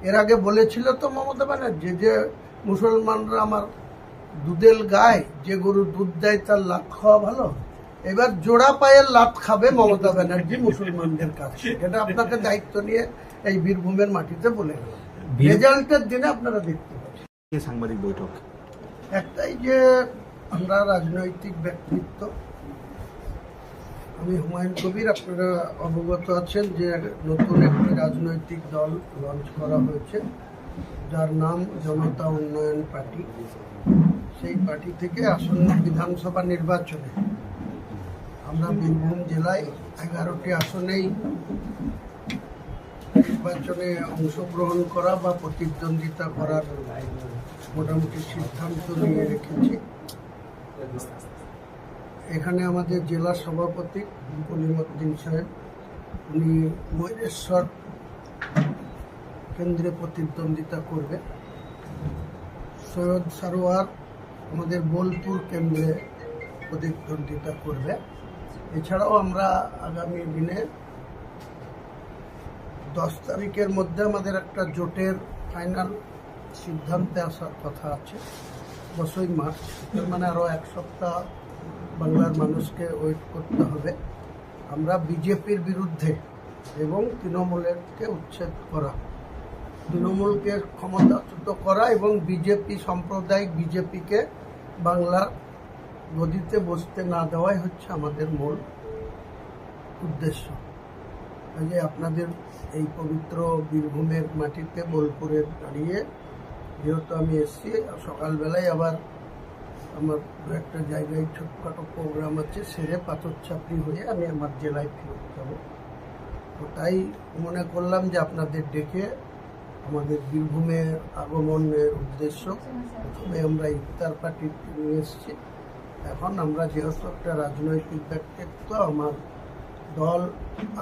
এর আগে বলেছিল তো মমতা ব্যানার্জি যে মুসলমানরা আমার দুধের গায়ে, যে গরু দুধ দেয় তার লাত খাওয়া ভালো। এবার জোড়া পায়ের লাত খাবে মমতা ব্যানার্জি মুসলমানদের কাছে, যেটা আপনাকে দায়িত্ব নিয়ে এই বীরভূমের মাটিতে বলে গেল। রেজাল্টের দিনে আপনারা দেখতে পাবেন। সাংবাদিক বৈঠক একটাই যে আমরা রাজনৈতিক ব্যক্তিত্ব, আমি হুমায়ুন কবির, আপনারা অবগত আছেন যে নতুন একটি রাজনৈতিক দল লঞ্চ করা হয়েছে যার নাম জনতা উন্নয়ন পার্টি। সেই পার্টি থেকে আসন্ন বিধানসভা নির্বাচনে আমরা বীরভূম জেলায় 11টি আসনেই নির্বাচনে অংশগ্রহণ করা বা প্রতিদ্বন্দ্বিতা করার মোটামুটি সিদ্ধান্ত নিয়ে রেখেছি। এখানে আমাদের জেলা সভাপতি কলিমউদ্দিন সাহেব, উনি ময়ূরেশ্বর কেন্দ্রে প্রতিদ্বন্দ্বিতা করবে। সৈয়দ সারোয়ার আমাদের বোলপুর কেন্দ্রে প্রতিদ্বন্দ্বিতা করবে। এছাড়াও আমরা আগামী দিনে 10 তারিখের মধ্যে আমাদের একটা জোটের ফাইনাল সিদ্ধান্তে আসার কথা আছে 10ই মার্চ। মানে আরও 1 সপ্তাহ বাংলার মানুষকে ওয়েট করতে হবে। আমরা বিজেপির বিরুদ্ধে এবং তৃণমূলকে উচ্ছেদ করা, তৃণমূলকে ক্ষমতাচ্যুত করা এবং বিজেপি সাম্প্রদায়িক বিজেপিকে বাংলার গদিতে বসতে না দেওয়াই হচ্ছে আমাদের মূল উদ্দেশ্য। কাজে আপনাদের এই পবিত্র বীরভূমের মাটিতে বোলপুরে দাঁড়িয়ে যেহেতু আমি এসছি, সকালবেলায় আবার আমার একটা জায়গায় ছোটখাটো প্রোগ্রাম আছে, সেরে পাথর চাপড়ি হয়ে আমি আমার জেলায় ফেরত যাবো। তো তাই মনে করলাম যে আপনাদের ডেকে আমাদের বীরভূমের আগমনের উদ্দেশ্য, প্রথমে আমরা ইফতার পার্টি নিয়ে এসেছি। এখন আমরা যেহেতু একটা রাজনৈতিক ব্যক্তিত্ব, আমার দল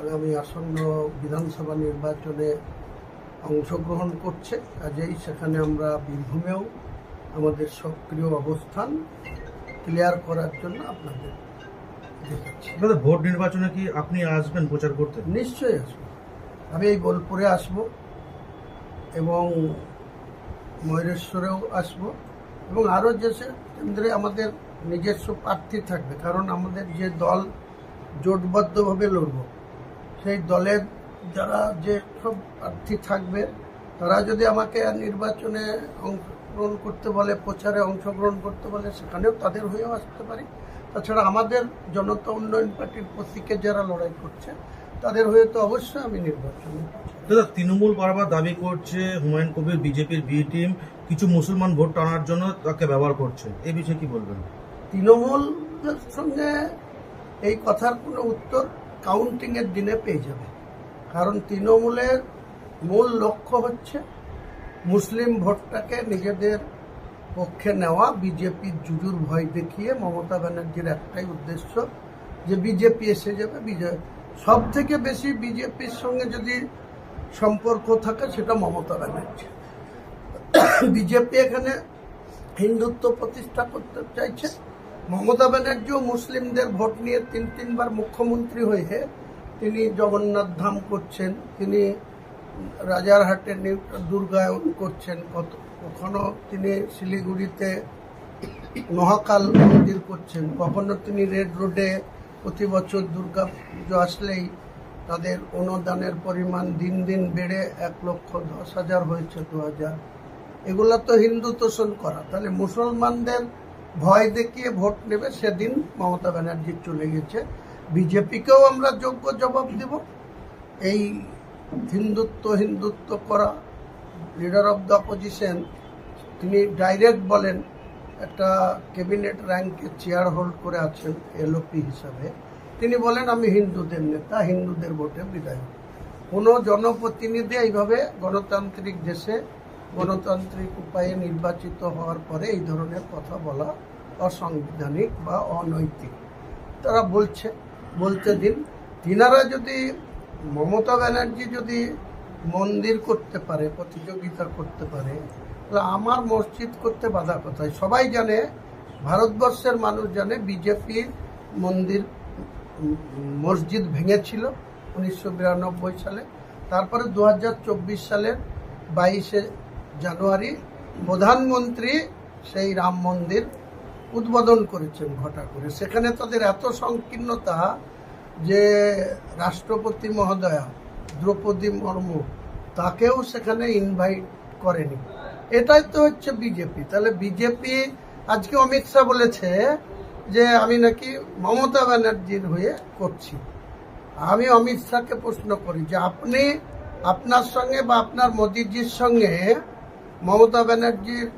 আগামী আসন্ন বিধানসভা নির্বাচনে অংশগ্রহণ করছে, কাজেই সেখানে আমরা বীরভূমেও আমাদের সক্রিয় অবস্থান ক্লিয়ার করার জন্য আপনাদের দেখাচ্ছি। ভোট নির্বাচনে কি আপনি আসবেন প্রচার করতে? নিশ্চয়ই আসবো। আমি এই বোলপুরে আসব এবং ময়ূরেশ্বরেও আসব এবং আরও যে কেন্দ্রে আমাদের নিজস্ব প্রার্থী থাকবে, কারণ আমাদের যে দল জোটবদ্ধভাবে লড়ব, সেই দলের যারা যে সব প্রার্থী থাকবে তারা যদি আমাকে নির্বাচনে অংশগ্রহণ করতে বলে, প্রচারে অংশগ্রহণ করতে বলে, সেখানেও তাদের হয়েও আসতে পারি। তাছাড়া আমাদের জনতা উন্নয়ন পার্টির প্রতীকে যারা লড়াই করছে তাদের হয়ে তো অবশ্যই আমি নির্বাচনে। দাদা, তৃণমূল বারবার দাবি করছে হুমায়ুন কবির বিজেপির বি টিম কিছু মুসলমান ভোট টানার জন্য তাকে ব্যবহার করছে, এই বিষয়ে কি বলবেন? তৃণমূলের সঙ্গে এই কথার কোনো উত্তর কাউন্টিংয়ের দিনে পেয়ে যাবে, কারণ তৃণমূলের মূল লক্ষ্য হচ্ছে মুসলিম ভোটটাকে নিজেদের পক্ষে নেওয়া, বিজেপির জুজুর ভয় দেখিয়ে। মমতা ব্যানার্জির একটাই উদ্দেশ্য যে বিজেপি এসে যাবে। সব থেকে বেশি বিজেপির সঙ্গে যদি সম্পর্ক থাকে সেটা মমতা ব্যানার্জি। বিজেপি এখানে হিন্দুত্ব প্রতিষ্ঠা করতে চাইছে। মমতা ব্যানার্জিও মুসলিমদের ভোট নিয়ে 3বার মুখ্যমন্ত্রী হয়ে তিনি জগন্নাথ ধাম করছেন, তিনি রাজারহাটে দুর্গায়ন করছেন, কখনো তিনি শিলিগুড়িতে মহাকাল মন্দির করছেন, কখনো তিনি রেড রোডে প্রতি বছর দুর্গা পুজো আসলেই তাদের অনুদানের পরিমাণ দিন দিন বেড়ে 1,10,000 হয়েছে 2000। এগুলো তো হিন্দু তোষণ করা। তাহলে মুসলমানদের ভয় দেখিয়ে ভোট নেবে, সেদিন মমতা ব্যানার্জি চলে গেছে। বিজেপিকেও আমরা যোগ্য জবাব দেব। এই হিন্দুত্ব করা লিডার অফ দ্য অপোজিশন, তিনি ডাইরেক্ট বলেন, একটা ক্যাবিনেট র্যাঙ্কে চেয়ার হোল্ড করে আছেন এলওপি হিসাবে, তিনি বলেন আমি হিন্দুদের নেতা, হিন্দুদের ভোটে বিধায়ক। কোনো জনপ্রতিনিধি এইভাবে গণতান্ত্রিক দেশে গণতান্ত্রিক উপায়ে নির্বাচিত হওয়ার পরে এই ধরনের কথা বলা অসাংবিধানিক বা অনৈতিক। তারা বলতে দিন। তিনারা যদি, মমতা ব্যানার্জি যদি মন্দির করতে পারে, প্রতিযোগিতা করতে পারে, তাহলে আমার মসজিদ করতে বাধা কোথায়? সবাই জানে, ভারতবর্ষের মানুষ জানে বিজেপি মসজিদ ভেঙেছিল 1992 সালে। তারপরে 2024 সালের 22শে জানুয়ারি প্রধানমন্ত্রী সেই রাম মন্দির উদ্বোধন করেছেন ঘটা করে। সেখানে তাদের এত সংকীর্ণতা যে রাষ্ট্রপতি মহোদয়া দ্রৌপদী মুর্মু তাকেও সেখানে ইনভাইট করেনি। এটাই তো হচ্ছে বিজেপি। তাহলে বিজেপি আজকে অমিত শাহ বলেছে যে আমি নাকি মমতা ব্যানার্জির হয়ে করছি। আমি অমিত শাহকে প্রশ্ন করি যে আপনি আপনার সঙ্গে বা আপনার মোদিজির সঙ্গে মমতা ব্যানার্জির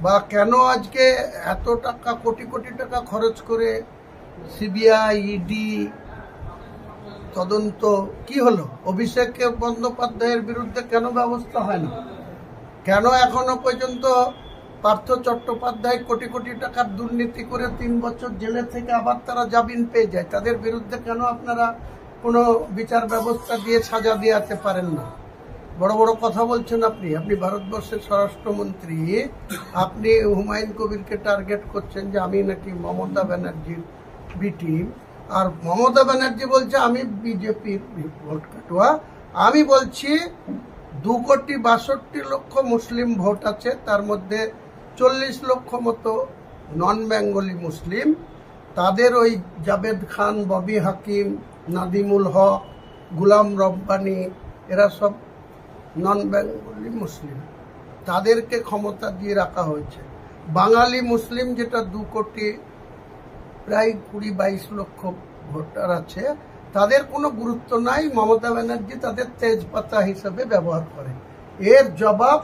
বা কেন আজকে এত টাকা কোটি কোটি টাকা খরচ করে সিবিআই ইডি তদন্ত কি হলো? অভিষেক বন্দ্যোপাধ্যায়ের বিরুদ্ধে কেন ব্যবস্থা হয় না? কেন এখনো পর্যন্ত পার্থ চট্টোপাধ্যায় কোটি কোটি টাকার দুর্নীতি করে 3 বছর জেলে থেকে আবার তারা জামিন পেয়ে যায়? তাদের বিরুদ্ধে কেন আপনারা কোনো বিচার ব্যবস্থা দিয়ে সাজা দিতে পারেন না? বড় বড় কথা বলছেন আপনি। আপনি ভারতবর্ষের স্বরাষ্ট্রমন্ত্রী, আপনি হুমায়ুন কবিরকে টার্গেট করছেন যে আমি নাকি মমতা ব্যানার্জির বি টিম, আর মমতা ব্যানার্জি বলছে আমি বিজেপির ভোট কাটুয়া। আমি বলছি 2,62,00,000 মুসলিম ভোট আছে, তার মধ্যে 40 লক্ষ মতো নন বেঙ্গলি মুসলিম। তাদের ওই জাভেদ খান, ববি হাকিম, নাদিমুল হক, গুলাম রব্বানি, এরা সব নন বেঙ্গলি মুসলিম। তাদেরকে ক্ষমতা দিয়ে রাখা হয়েছে। বাঙালি মুসলিম যেটা 2 কোটি প্রায় 20-22 লক্ষ ভোটার আছে, তাদের কোনো গুরুত্ব নাই। মমতা ব্যানার্জি তাদের তেজপাতা হিসেবে ব্যবহার করে। এর জবাব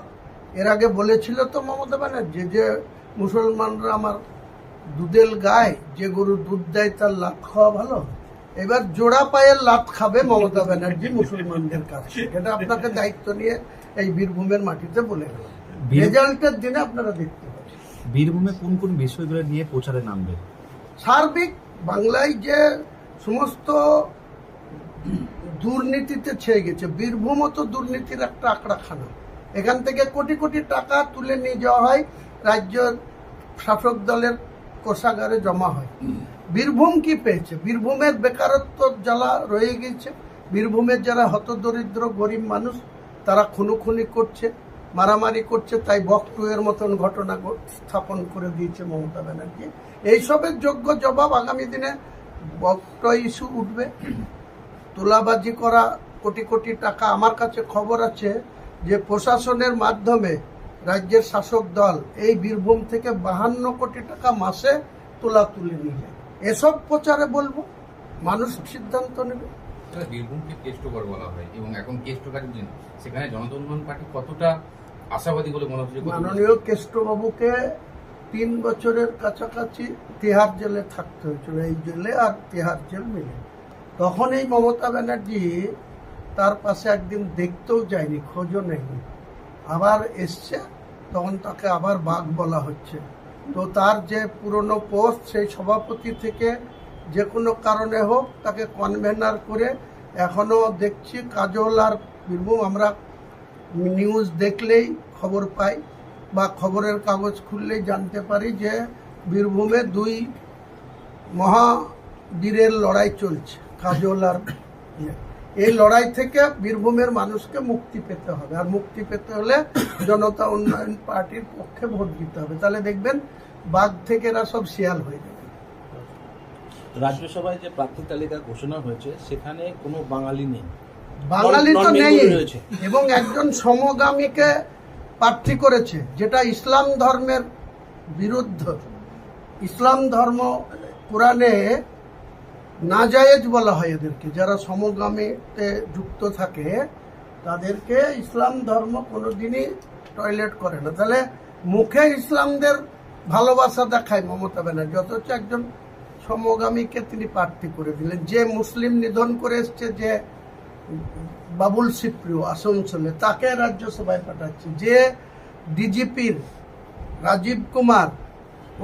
এর আগে বলেছিল তো মমতা ব্যানার্জি যে মুসলমানরা আমার দুধের গায়ে, যে গরু দুধ দেয় তার লাত খাওয়া ভালো। এবার জোড়া পায়ের লাত খাবে মমতা ব্যানার্জি মুসলমানদের কাছে। এটা আপনাকে দায়িত্ব নিয়ে এই বীরভূমের মাটিতে বলে গেল। রেজাল্টের দিনে আপনারা দেখতে পাচ্ছেন। বীরভূমে কোন কোন বিষয়গুলো নিয়ে প্রচারে নামবে? সার্বিক বাংলায় যে সমস্ত দুর্নীতিতে ছেয়ে গেছে, বীরভূমও তো দুর্নীতির একটা আঁকড়াখানা। এখান থেকে কোটি কোটি টাকা তুলে নিয়ে যাওয়া হয়, রাজ্য শাসক দলের কোষাগারে জমা হয়। বীরভূম কি পেয়েছে? বীরভূমের বেকারত্ব জ্বালা রয়ে গেছে। বীরভূমের যারা হতদরিদ্র গরিব মানুষ তারা খুনোখুনি করছে, মারামারি করছে। তাই বকটু এর মতন ঘটনা স্থাপন করে দিয়েছে মমতা ব্যানার্জি। এইসবের যোগ্য জবাব আগামী দিনে বকটু ইস্যু উঠবে। তোলাবাজি করা কোটি কোটি টাকা, আমার কাছে খবর আছে যে প্রশাসনের মাধ্যমে রাজ্যের শাসক দল এই বীরভূম থেকে 52 কোটি টাকা মাসে তোলা তুলে নিয়ে যায়। এসব প্রচারে বলবো, মানুষ সিদ্ধান্ত নেবে। বীরভূমকে কেষ্টগড় বলা হয় এবং এখন কেষ্টকারের দিন, সেখানে জনতা উন্নয়ন পার্টি কতটা আশাবাদী বলে মনে হচ্ছে? মাননীয় কেষ্টবাবুকে 3 বছরের কাছাকাছি তিহার জেলে থাকতে হয়েছিল, এই জেলে আর তিহার জেল মিলে। তখন এই মমতা ব্যানার্জি তার পাশে একদিন দেখতেও যায়নি, খোঁজও নেয়নি। আবার এসছে, তখন তাকে আবার বাঘ বলা হচ্ছে। তো তার যে পুরনো পোস্ট, সেই সভাপতি থেকে যে কোনো কারণে হোক তাকে কনভেনার করে এখনও দেখছি কাজল আর বীরভূম, আমরা নিউজ দেখলেই খবর পাই বা খবরের কাগজ খুললেই জানতে পারি যে বীরভূমে 2 মহাবীরের লড়াই চলছে, কাজল আর এই লড়াই থেকে বীরভূমের মানুষকে মুক্তি পেতে হবে। আর মুক্তি পেতে হলে জনতা উন্নয়ন পার্টির পক্ষে ভোট দিতে হবে। তাহলে দেখবেন বাঘ থেকে এরা সব শিয়াল হয়ে যাবে। রাজ্যসভায় যে প্রার্থী তালিকা ঘোষণা হয়েছে সেখানে কোনো বাঙালি নেই, বাঙালি তো নেই, নন-বেঙ্গলি রয়েছে। এবং একজন সমগামীকে প্রার্থী করেছে, যেটা ইসলাম ধর্মের বিরুদ্ধ। ইসলাম ধর্ম কোরআনে নাজায়েজ বলা হয় এদেরকে, যারা সমগামীতে যুক্ত থাকে তাদেরকে ইসলাম ধর্ম কোনোদিনই টয়লেট করে না। তাহলে মুখে ইসলামদের ভালোবাসা দেখায় মমতা ব্যানার্জি, অথচ একজন সমগামীকে তিনি প্রার্থী করে দিলেন। যে মুসলিম নিধন করে এসছে, যে বাবুল সিপ্রিয় আসানসোলে, তাকে রাজ্যসভায় পাঠাচ্ছে। যে ডিজিপির রাজীব কুমার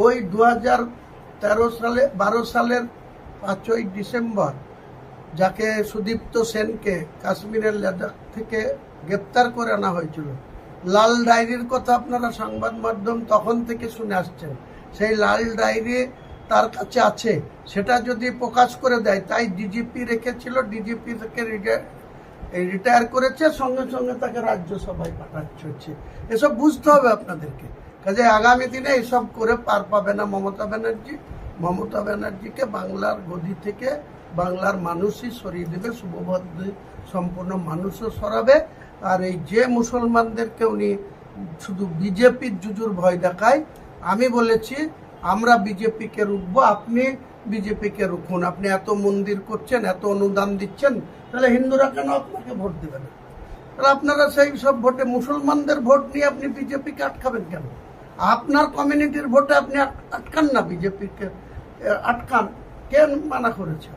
ওই 2012 সালের 5ই ডিসেম্বর যাকে সুদীপ্ত সেনকে কাশ্মীরের লাদাখ থেকে গ্রেপ্তার করে আনা হয়েছিল, লাল ডায়েরির কথা আপনারা সংবাদ মাধ্যম তখন থেকে শুনে আসছেন। সেই লাল ডায়েরি তার কাছে আছে, সেটা যদি প্রকাশ করে দেয়, তাই ডিজিপি রেখেছিল, ডিজিপি থেকে এই রিটায়ার করেছে, সঙ্গে সঙ্গে তাকে রাজ্যসভায় পাঠাচ্ছে হচ্ছে। এসব বুঝতে হবে আপনাদেরকে। কাজে আগামী দিনে এসব করে পার পাবে না মমতা ব্যানার্জি। মমতা ব্যানার্জিকে বাংলার গদি থেকে বাংলার মানুষই সরিয়ে দেবে, শুভবুদ্ধি সম্পূর্ণ মানুষও সরাবে। আর এই যে মুসলমানদেরকে উনি শুধু বিজেপির জুজুর ভয় দেখায়, আমি বলেছি আমরা বিজেপিকে রুখবো, আপনি বিজেপিকে রুখুন। আপনি এত মন্দির করছেন, এত অনুদান দিচ্ছেন, তাহলে হিন্দুরা কেন আপনাকে ভোট দেবে না? তাহলে আপনারা সেই সব ভোটে মুসলমানদের ভোট নিয়ে আপনি বিজেপিকে আটকাবেন কেন? আপনার কমিউনিটির ভোটে আপনি আটকান না, বিজেপিকে আটকান। কে মানা করেছে?